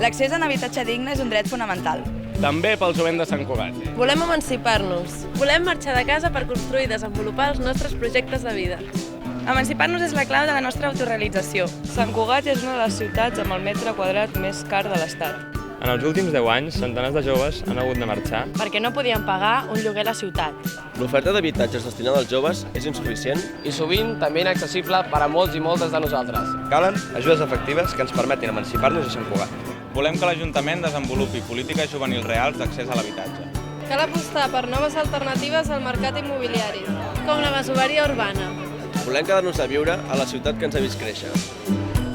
L'accés a un habitatge digne és un dret fonamental. També pel jovent de Sant Cugat. Volem emancipar-nos. Volem marxar de casa per construir i desenvolupar els nostres projectes de vida. Emancipar-nos és la clau de la nostra autorrealització. Sant Cugat és una de les ciutats amb el metre quadrat més car de l'Estat. En els últims 10 anys, centenars de joves han hagut de marxar Perquè no podien pagar un lloguer a la ciutat. L'oferta d'habitatges destinada als joves és insuficient i sovint també inaccessible per a molts i moltes de nosaltres. Calen ajudes efectives que ens permetin emancipar-nos a Sant Cugat. Volem que l'Ajuntament desenvolupi polítiques juvenils reals d'accés a l'habitatge. Cal apostar per noves alternatives al mercat immobiliari, com la masoveria urbana. Volem quedar-nos a viure a la ciutat que ens ha vist créixer.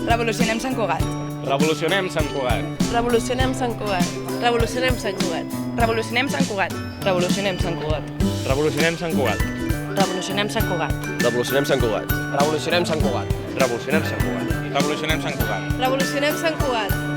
Revolucionem Sant Cugat. Revolucionem Sant Cugat. Revolucionem Sant Cugat. Revolucionem Sant Cugat. Revolucionem Sant Cugat. Revolucionem Sant Cugat. Revolucionem Sant Cugat. Revolucionem Sant Cugat. Revolucionem Sant Cugat. Revolucionem Sant Cugat. Revolucionem Sant Cugat. Revolucionem Sant Cugat. revolucionem Sant Cugat.